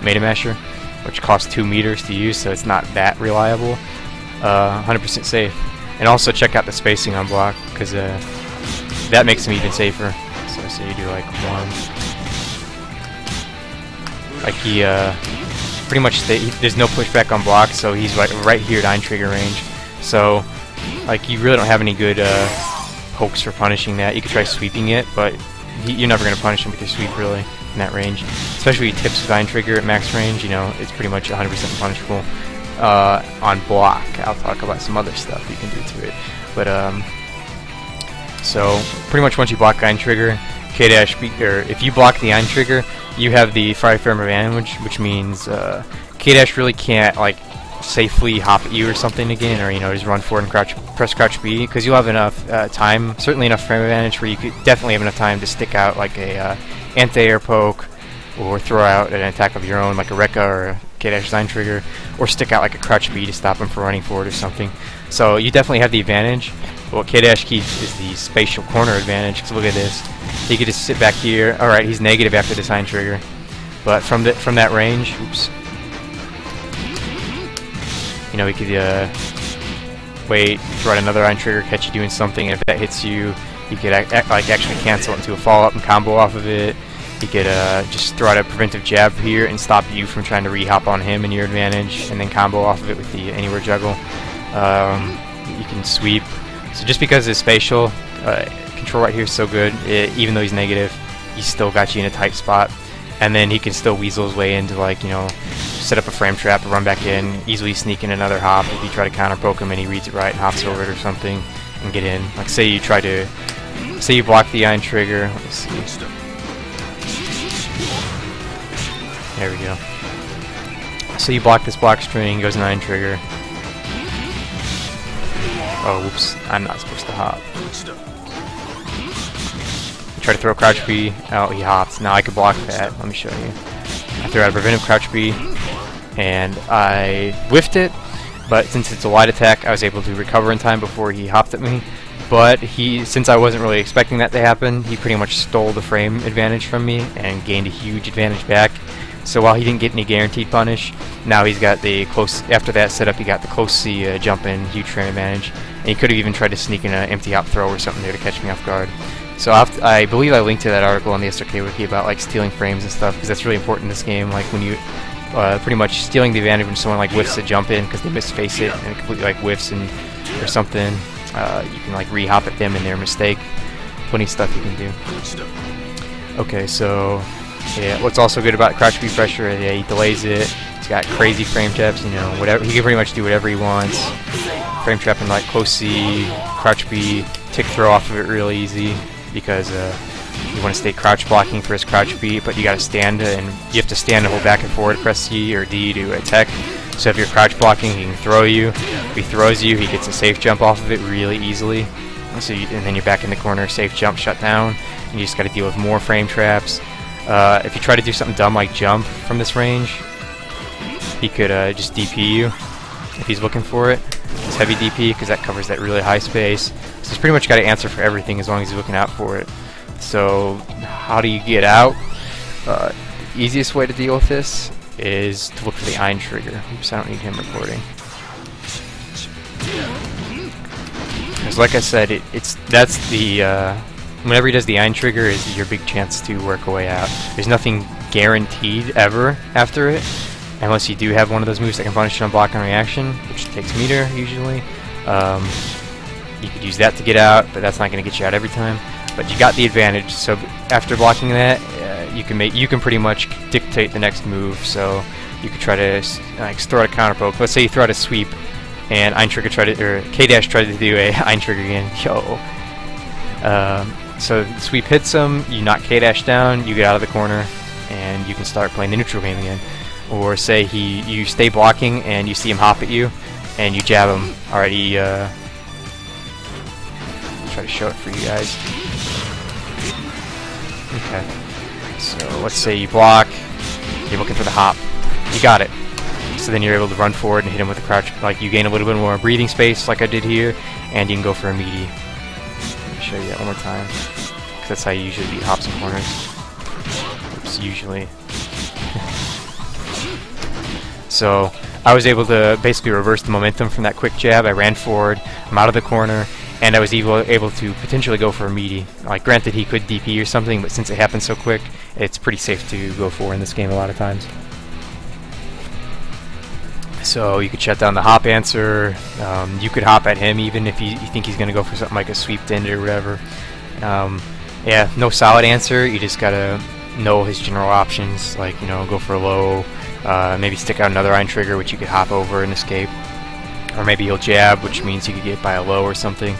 Meta Masher, which costs 2 meters to use, so it's not that reliable. 100% safe. And also check out the spacing on block, because that makes him even safer. So say you do like 1. Like he pretty much there's no pushback on block, so he's right here at Ein trigger range. So like you really don't have any good pokes for punishing that. You could try sweeping it, but you're never going to punish him with your sweep really in that range. Especially tips with Ein trigger at max range, you know, it's pretty much 100% punishable. On block, I'll talk about some other stuff you can do to it. But so pretty much once you block Ein trigger, K-dash, or if you block the Ein trigger, you have the fire frame advantage, which means K-dash really can't like safely hop at you or something again, or you know, just run forward and press crouch B, because you'll have enough time, certainly enough frame advantage where you could definitely have enough time to stick out like a anti-air poke, or throw out an attack of your own like a Rekka or a K-dash Ein trigger, or stick out like a crouch B to stop him from running forward or something. So you definitely have the advantage. What K-dash keeps is the spatial corner advantage, because look at this. He could just sit back here. Alright, he's negative after this Ein trigger. But from that range, oops. You know, he could wait, throw out another Ein trigger, catch you doing something, and if that hits you, you could like actually cancel it into a follow-up and combo off of it. You could just throw out a preventive jab here and stop you from trying to re-hop on him in your advantage, and then combo off of it with the anywhere juggle. You can sweep. So just because his spatial control right here is so good, even though he's negative, he's still got you in a tight spot. And then he can still weasel his way into, like, you know, set up a frame trap, run back in, easily sneak in another hop if you try to counter poke him and he reads it right and hops over it or something and get in. Like say you block the Ein trigger. Let me see. There we go. So you block this block string, goes an Ein trigger. Oh, whoops, I'm not supposed to hop. Try to throw crouch B. Oh, he hops. Now I could block that. Let me show you. I threw out a preventive crouch B, and I whiffed it, but since it's a wide attack, I was able to recover in time before he hopped at me. But since I wasn't really expecting that to happen, he pretty much stole the frame advantage from me and gained a huge advantage back. So while he didn't get any guaranteed punish, now he's got the close, after that setup, he got the close C jump in, huge frame advantage, and he could have even tried to sneak in an empty hop throw or something there to catch me off guard. So I believe I linked to that article on the SRK wiki about like stealing frames and stuff, because that's really important in this game. Like when you pretty much stealing the advantage when someone like whiffs a jump in because they misface it and it completely like whiffs and or something, you can like re-hop at them in their mistake. Plenty of stuff you can do. Okay, so yeah, what's also good about crouch B pressure? Yeah, he delays it. He's got crazy frame traps. You know, whatever he can pretty much do whatever he wants. Frame trapping like close C, crouch B, tick throw off of it real easy. Because You want to stay crouch blocking for his crouch beat, but you got to stand and you have to stand and hold back and forward, press C or D to attack. So if you're crouch blocking, he can throw you. If he throws you, he gets a safe jump off of it really easily. So and then you're back in the corner, safe jump, shut down. And you just got to deal with more frame traps. If you try to do something dumb like jump from this range, he could just DP you if he's looking for it. It's heavy DP because that covers that really high space. So he's pretty much got to answer for everything as long as he's looking out for it. So how do you get out? The easiest way to deal with this is to look for the iron trigger. Oops, I don't need him recording. Because like I said, that's the whenever he does the iron trigger is your big chance to work a way out. There's nothing guaranteed ever after it, unless you do have one of those moves that can punish on block and reaction, which takes meter usually. You could use that to get out, but that's not going to get you out every time. But you got the advantage. So after blocking that, you can pretty much dictate the next move. So you could try to like throw out a counter poke. Let's say you throw out a sweep, and Ein Trigger tried to, or K-Dash tried to do a Ein Trigger again. Yo. So the sweep hits him, you knock K-Dash down, you get out of the corner, and you can start playing the neutral game again. Or say you stay blocking and you see him hop at you, and you jab him. Alright, try to show it for you guys. Okay. So let's say you block, you're looking for the hop, you got it. So then you're able to run forward and hit him with a crouch. Like you gain a little bit more breathing space, like I did here, and you can go for a meaty. Let me show you that one more time, because that's how you usually beat hops and corners. Oops, usually. So I was able to basically reverse the momentum from that quick jab. I ran forward, I'm out of the corner, and I was able to potentially go for a meaty. Like granted he could DP or something, but since it happened so quick, it's pretty safe to go for in this game a lot of times. So you could shut down the hop answer. You could hop at him even if you think he's going to go for something like a sweep to end it or whatever. Yeah, no solid answer. You just gotta know his general options, like go for a low, maybe stick out another iron trigger which you could hop over and escape, or maybe he'll jab, which means you could get by a low or something.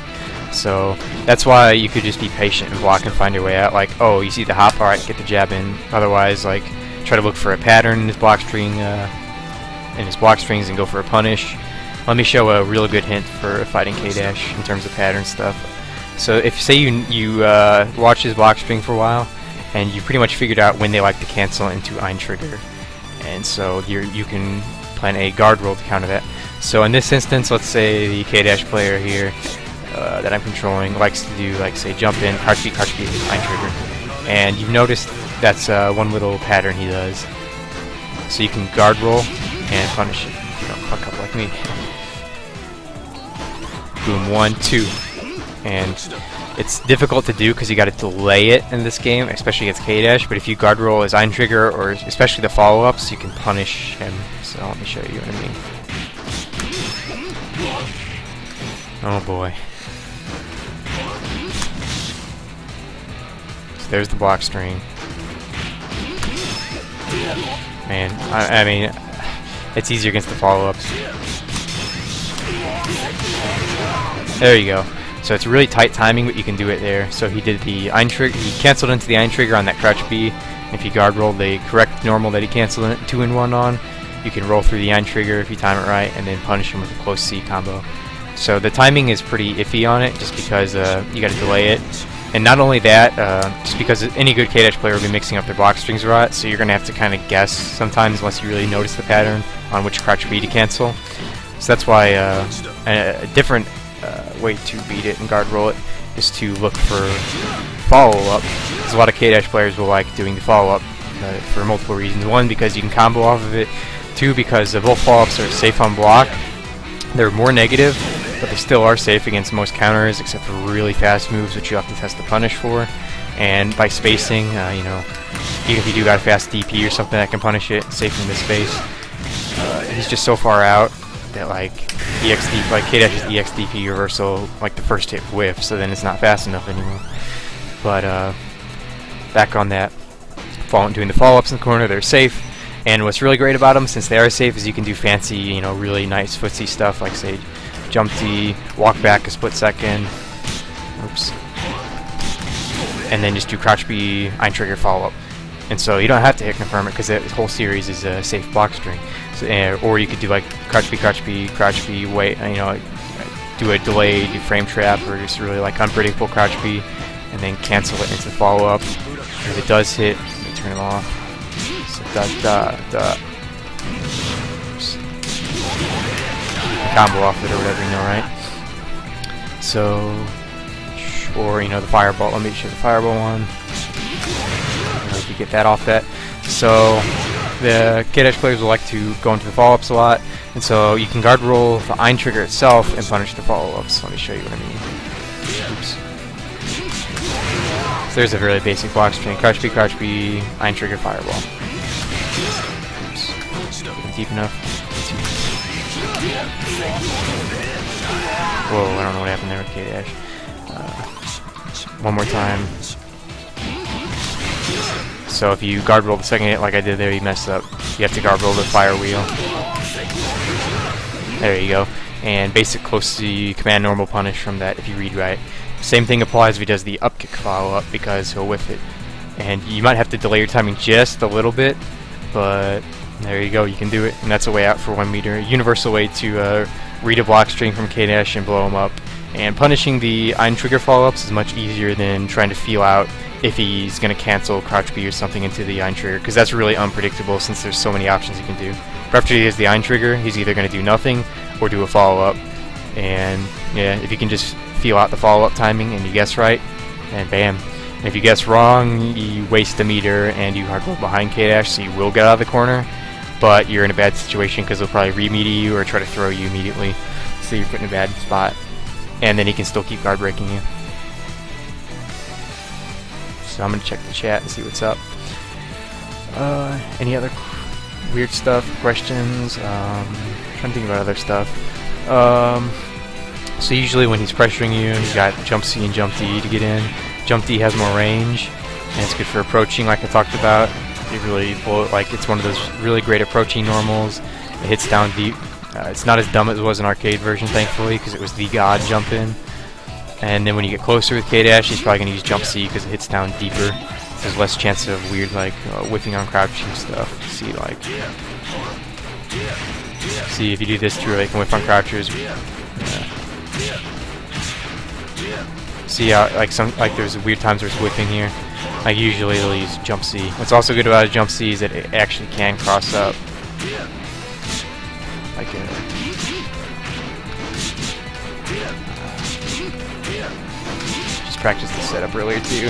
So that's why you could just be patient and block and find your way out. Like, oh, you see the hop, alright, get the jab in. Otherwise, like, try to look for a pattern in his block string, strings, and go for a punish. Let me show a real good hint for fighting K-Dash in terms of pattern stuff. So if say you watch his block string for a while, and you pretty much figured out when they like to cancel into Ein Trigger, and so you can plan a guard roll to counter that. So in this instance, let's say the K-Dash player here that I'm controlling likes to do, like, say, jump in, crouch beat, Ein Trigger, and you've noticed that's one little pattern he does. So you can guard roll and punish it if you don't fuck up like me. Boom, 1, 2, and it's difficult to do because you got to delay it in this game, especially against K-Dash. But if you guard roll his Ein Trigger, or especially the follow-ups, you can punish him. So let me show you what I mean. Oh boy. So there's the block string. Man, I mean, it's easier against the follow-ups. There you go. So it's really tight timing, but you can do it there. So he did the Ein Trigger, he canceled into the Ein Trigger on that crouch B. If you guard roll the correct normal that he canceled it 2-in-1 on, you can roll through the Ein Trigger if you time it right, and then punish him with a close C combo. So the timing is pretty iffy on it, just because you got to delay it. And not only that, just because any good K-Dash player will be mixing up their block strings a lot, so you're going to have to kind of guess sometimes unless you really notice the pattern on which crouch B to cancel. So that's why a different way to beat it and guard roll it is to look for follow-up. Because a lot of K-Dash players will like doing the follow-up for multiple reasons. One, because you can combo off of it. Two, because both follow-ups are safe on block. They're more negative, but they still are safe against most counters, except for really fast moves, which you have to test the punish for. And by spacing, even if you do got a fast DP or something that can punish it, safe in this space, he's just so far out that like EXD, like K-Dash's EXDP reversal, like the first hit whiff, so then it's not fast enough anymore. But back on that, doing the follow-ups in the corner, they're safe. And what's really great about them, since they are safe, is you can do fancy, really nice footsie stuff, like say jump D, walk back a split second. Oops. and then just do crouch B, iron trigger, follow up. And so you don't have to hit confirm it because the whole series is a safe block string. So, or you could do like crouch B, crouch B, crouch B, wait, you know, do a delayed frame trap, or just really like unpredictable crouch B, and then cancel it into follow up. If it does hit, let me turn it off. So combo off it or whatever, you know, right? So, or you know, the fireball. Let me show the fireball one. You know, you get that off that. So the K-Dash players will like to go into the follow-ups a lot, and so you can guard roll the iron trigger itself and punish the follow-ups. Let me show you what I mean. Oops. So there's a really basic block string: crouch B, iron trigger, fireball. Oops. Deep enough. Whoa, I don't know what happened there with K-Dash. One more time. So if you guard roll the second hit like I did there, you messed up. You have to guard roll the fire wheel. There you go. And basic close to command normal punish from that if you read right. Same thing applies if he does the up kick follow up because he'll whiff it. And you might have to delay your timing just a little bit, but there you go, you can do it. And that's a way out for 1 meter. Universal way to read a block string from K-Dash and blow him up. And punishing the iron trigger follow-ups is much easier than trying to feel out if he's going to cancel crouch B or something into the iron trigger, because that's really unpredictable since there's so many options you can do. But after he has the iron trigger, he's either going to do nothing or do a follow-up. And yeah, if you can just feel out the follow-up timing and you guess right, and bam. And if you guess wrong, you waste the meter and you hard roll behind K-Dash, so you will get out of the corner, but you're in a bad situation because he'll probably re-meter you or try to throw you immediately, so you're put in a bad spot. And then he can still keep guard breaking you. So I'm gonna check the chat and see what's up. Any other weird stuff, questions? Trying to think about other stuff. So usually when he's pressuring you, he's got jump C and jump D to get in. Jump D has more range, and it's good for approaching, like I talked about. You really blow it, like it's one of those really great approaching normals. It hits down deep. It's not as dumb as it was in arcade version, thankfully, because it was the god jump in. And then when you get closer with K-Dash, he's probably going to use jump C because it hits down deeper. So there's less chance of weird, like, whiffing on crouching stuff. See, like, see if you do this too, they can whiff on crouchers. See how, like there's weird times where it's whiffing here. Like usually they'll use jump C. What's also good about a jump C is that it actually can cross up. Like just practiced the setup earlier too.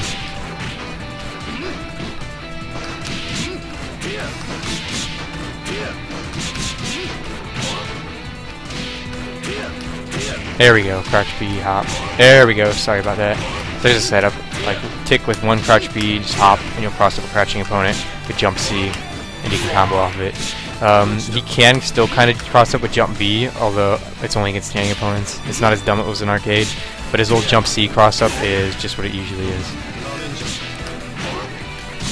There we go, crouch B, hop. There we go, sorry about that. There's a setup, like tick with one crouch B, just hop, and you'll cross up a crouching opponent with jump C, and you can combo off of it. He can still kind of cross up with jump B, although it's only against standing opponents. It's not as dumb as it was in arcade, but his old jump C cross up is just what it usually is.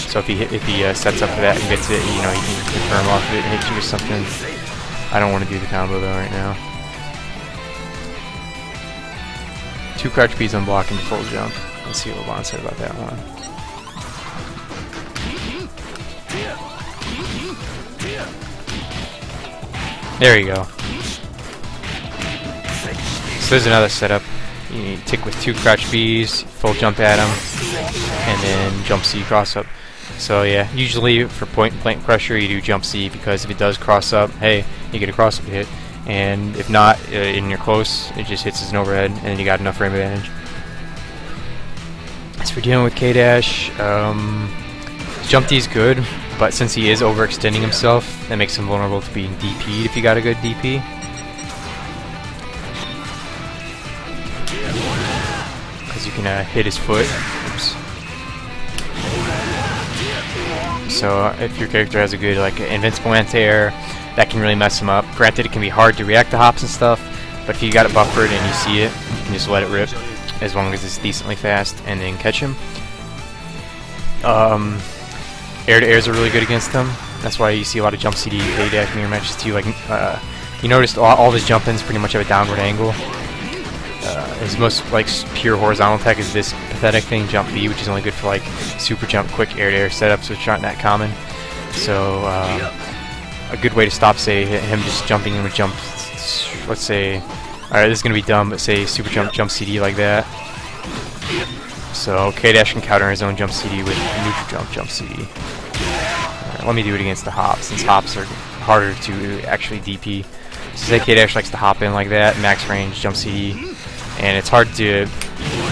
So if he sets up for that and gets it, you know, he can confirm off of it and hit you with something. I don't want to do the combo though right now. 2 crouch B's on block and full jump. Let's see what LeBron said about that one. There you go. So there's another setup. You tick with 2 crouch B's, full jump at him, and then jump C cross up. So yeah, usually for point blank pressure you do jump C because if it does cross up, hey, you get a cross up hit. And if not, and you're close, it just hits as an overhead, and you got enough frame advantage. As for dealing with K-Dash, jump D is good, but since he is overextending himself, that makes him vulnerable to being DP'd if you got a good DP. Because you can hit his foot. Oops. So if your character has a good like invincible anti-air, that can really mess him up. Granted, it can be hard to react to hops and stuff, but if you got it buffered and you see it, you can just let it rip as long as it's decently fast and then catch him. Air-to-airs are really good against him. That's why you see a lot of jump CD K-Dash mirror matches too. Like you noticed all of his jump-ins pretty much have a downward angle. his most like pure horizontal attack is this pathetic thing, Jump B, which is only good for like super jump, quick air-to-air setups, which aren't that common. So a good way to stop, say, him just jumping in with jump. Let's say, alright, this is gonna be dumb, but say super jump, jump CD like that. So K-Dash can counter his own jump CD with neutral jump, jump CD. Right, let me do it against the hops, since hops are harder to actually DP. So say K-Dash likes to hop in like that, max range, jump CD, and it's hard to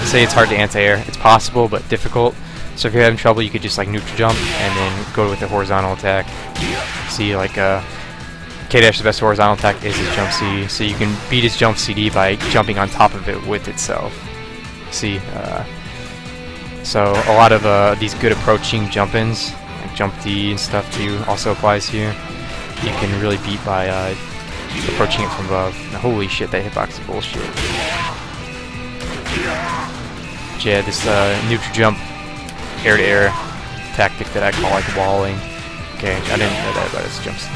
say it's hard to anti-air. It's possible, but difficult. So if you're having trouble, you could just like neutral jump and then go with the horizontal attack. See, like K-Dash's best horizontal attack is his jump CD, so you can beat his jump CD by jumping on top of it with itself. See, so a lot of these good approaching jump-ins, like jump D and stuff too, also applies here. You can really beat by approaching it from above. Now, holy shit, that hitbox is bullshit. But yeah, this neutral jump air-to-air tactic that I call like walling. Okay, I didn't know that about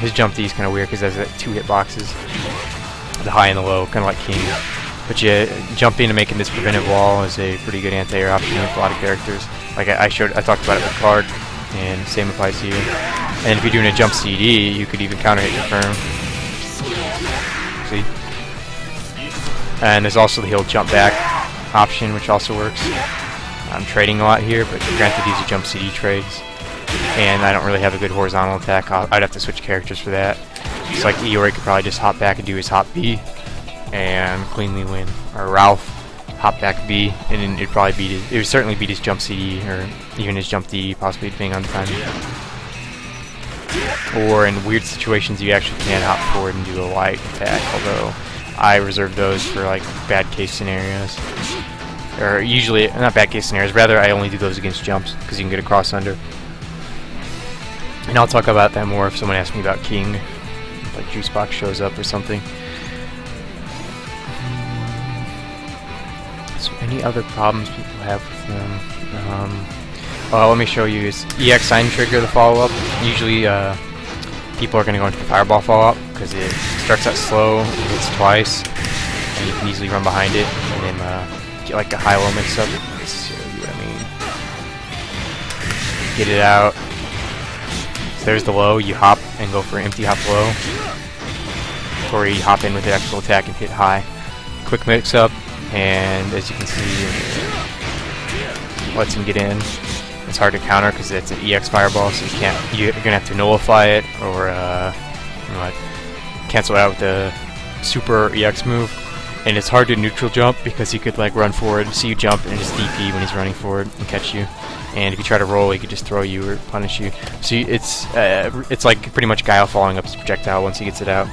his jump D is kind of weird because it has 2 hitboxes, the high and the low, kind of like King. But yeah, jumping and making this preventive wall is a pretty good anti-air option with a lot of characters. Like I talked about it with Card, and same applies here. And if you're doing a jump CD, you could even counter hit confirm. See? And there's also the he'll jump back option, which also works. I'm trading a lot here, but granted these are jump CD trades, and I don't really have a good horizontal attack. I'd have to switch characters for that. It's like Eeyore could probably just hop back and do his hop B and cleanly win. Or Ralph, hop back B, and then it'd probably beat his, it would certainly beat his jump CD, or even his jump D, possibly depending on the time. Or in weird situations you actually can hop forward and do a light attack, although I reserve those for like bad case scenarios. Or usually, not bad case scenarios, rather I only do those against jumps, because you can get a cross under. And I'll talk about that more if someone asks me about King, like Juicebox shows up or something. So any other problems people have with them? Well, let me show you his EX sign trigger, the follow-up. Usually people are going to go into the fireball follow-up because it starts out slow, it hits twice, and you can easily run behind it and then get like a high-low mix-up. Let's show you what I mean. Get it out. So there's the low, you hop and go for empty hop low, or you hop in with the actual attack and hit high. Quick mix-up, and as you can see, lets him get in. It's hard to counter because it's an EX fireball, so you're gonna have to nullify it or cancel it out with the super EX move. And it's hard to neutral jump because he could like run forward, see you jump, and just DP when he's running forward and catch you. And if you try to roll, he could just throw you or punish you. So it's like pretty much Guile following up his projectile once he gets it out.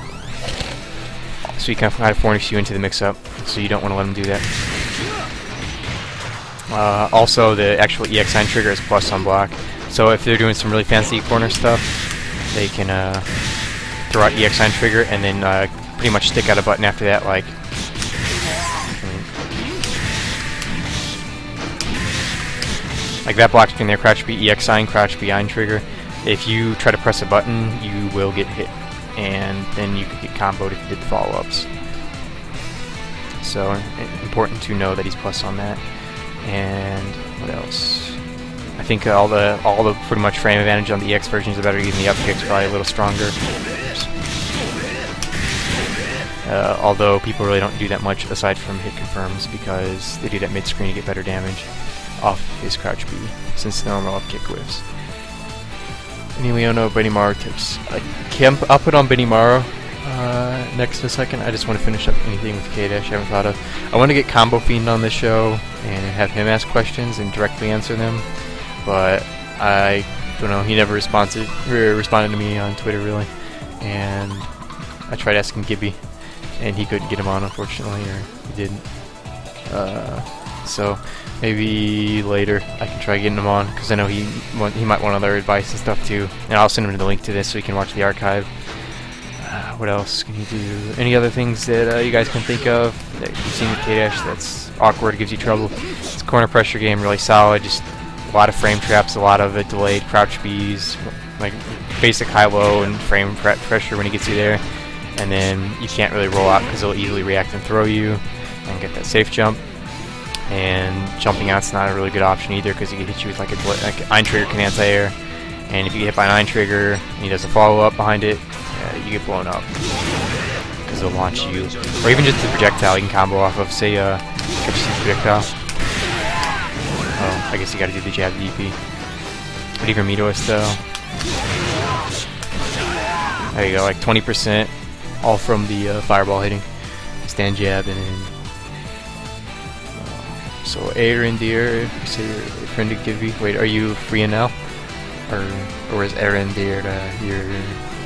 So he kind of force you into the mix-up, so you don't want to let him do that. Also, the actual EX sign trigger is plus on block. So if they're doing some really fancy corner stuff, they can throw out EX sign trigger and then pretty much stick out a button after that, like. Like that block screen there, crouch B, EX sign, crouch B, iron trigger. If you try to press a button, you will get hit, and then you could get comboed if you did the follow-ups. So important to know that he's plus on that. And what else? I think all the pretty much frame advantage on the EX versions are better. Even the up kick's probably a little stronger. Although people really don't do that much aside from hit confirms because they do that mid screen to get better damage off his crouch B, since the normal up kick whiffs. Any Leono Benimaru tips? I'll put on Benimaru next in a second. I just want to finish up anything with K-Dash I haven't thought of. I want to get Combofiend on this show and have him ask questions and directly answer them, but I don't know, he never responded to me on Twitter really, and I tried asking Gibby and he couldn't get him on, unfortunately, or he didn't. So maybe later I can try getting him on, because I know he might want other advice and stuff too. And I'll send him the link to this so he can watch the archive. What else can he do? Any other things that you guys can think of that you've seen with K-Dash that's awkward, gives you trouble? It's a corner pressure game, really solid. Just a lot of frame traps, a lot of delayed crouch Bs, like basic high-low and frame pressure when he gets you there. And then you can't really roll out because he'll easily react and throw you. and get that safe jump. And jumping out's not a really good option either, because he can hit you with like Iron Trigger can anti-air, and if you get hit by an Iron Trigger and he does a follow-up behind it, you get blown up because it'll launch you. Or even just the projectile you can combo off of, say catches the projectile. Oh, I guess you gotta do the jab DP. But even Meteos though. There you go, like 20% all from the fireball hitting. Stand jab and then so Aaron dear, say your friend to give you. Wait, are you free now? Or is Aaron dear your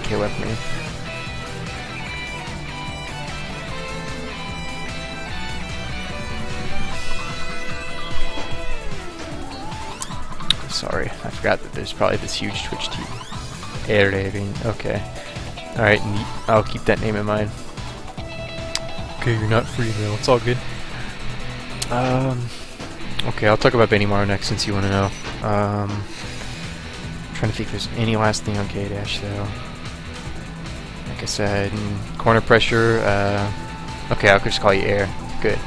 KOF name? Sorry, I forgot that there's probably this huge Twitch team. Aaron, okay. Alright, I'll keep that name in mind. Okay, you're not free now, it's all good. Okay, I'll talk about Benimaru next since you want to know. Trying to think if there's any last thing on K-Dash though. Like I said, corner pressure, okay, I'll just call you Air. Good.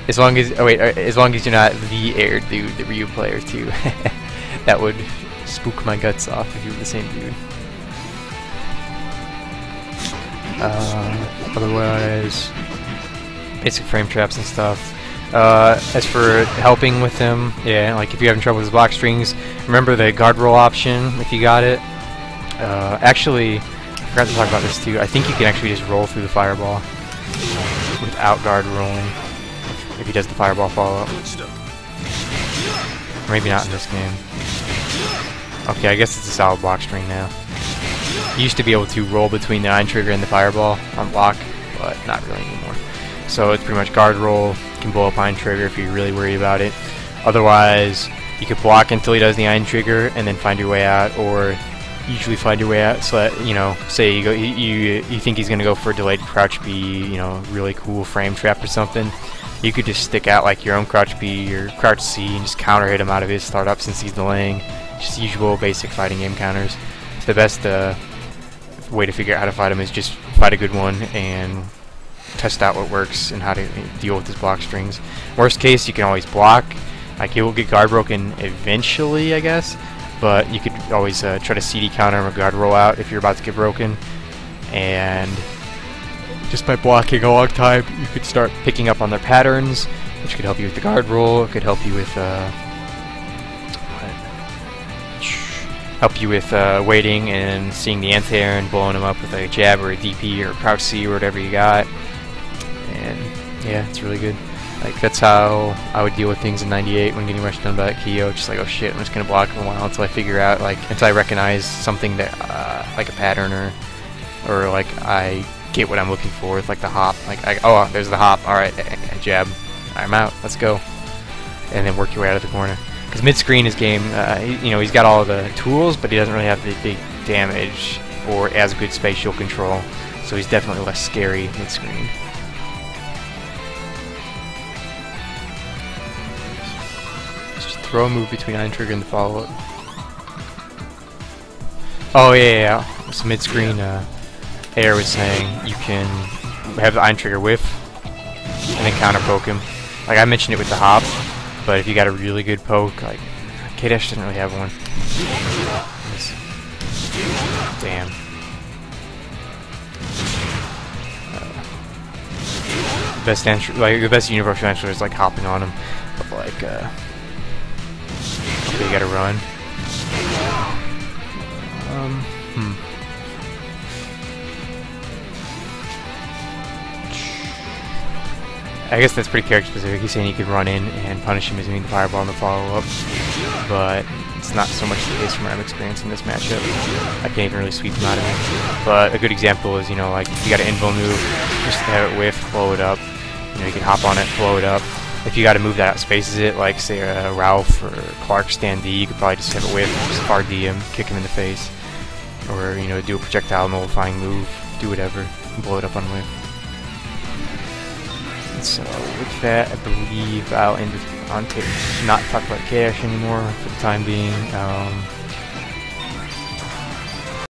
As long as, oh wait, as long as you're not the Air dude, the Ryu player too. That would spook my guts off if you were the same dude. Otherwise, basic frame traps and stuff. As for helping with him, yeah, like if you're having trouble with his block strings, remember the guard roll option if you got it. Actually, I forgot to talk about this too. I think you can actually just roll through the fireball without guard rolling if he does the fireball follow-up. Or maybe not in this game. Okay, I guess it's a solid block string now. You used to be able to roll between the Iron Trigger and the fireball on block, but not really anymore. So it's pretty much guard roll, you can blow up Iron Trigger if you're really worried about it. Otherwise, you could block until he does the Iron Trigger and then find your way out, or usually find your way out so that, you know, say you go, you think he's gonna go for a delayed crouch B, you know, really cool frame trap or something. You could just stick out like your own crouch B or crouch C and just counter hit him out of his startup since he's delaying. Just usual basic fighting game counters. The best way to figure out how to fight him is just fight a good one and test out what works and how to deal with his block strings. Worst case, you can always block. Like, he will get guard broken eventually, I guess, but you could always try to CD counter him or guard roll out if you're about to get broken. And just by blocking a long time, you could start picking up on their patterns, which could help you with the guard roll. It could help you with waiting and seeing the anti-air and blowing them up with a jab or a DP or a crouch C or whatever you got. And yeah, it's really good. Like, that's how I would deal with things in 98 when getting rushed done by that Kyo. Just like, oh shit, I'm just gonna block for a while until I figure out, like, until I recognize something that, like a pattern or like I get what I'm looking for with like the hop. Like, oh, there's the hop. All right, jab. I'm out. Let's go. And then work your way out of the corner. Because mid-screen his game, you know, he's got all the tools, but he doesn't really have the big damage or as good spatial control. So he's definitely less scary mid-screen. Just throw a move between Iron Trigger and the follow-up. Oh yeah. So mid-screen, Air was saying you can have the Iron Trigger whiff and then counter poke him. Like I mentioned it with the hop. But if you got a really good poke, like K-Dash doesn't really have one. Damn. The best universal answer is like hopping on him, but like, okay, you gotta run. I guess that's pretty character specific. He's saying you could run in and punish him using the fireball and the follow-up, but it's not so much the case from what I'm experiencing in this matchup. I can't even really sweep him out of it. But a good example is, you know, like if you got an invo move, just have it whiff, blow it up. You know, you can hop on it, blow it up. If you got a move that outspaces it, like say Ralph or Clark stand D, you could probably just have it whiff, just RD him, kick him in the face, or you know, do a projectile nullifying move, do whatever, and blow it up on whiff. So with that, I believe I'll end with not talk about K-Dash anymore for the time being.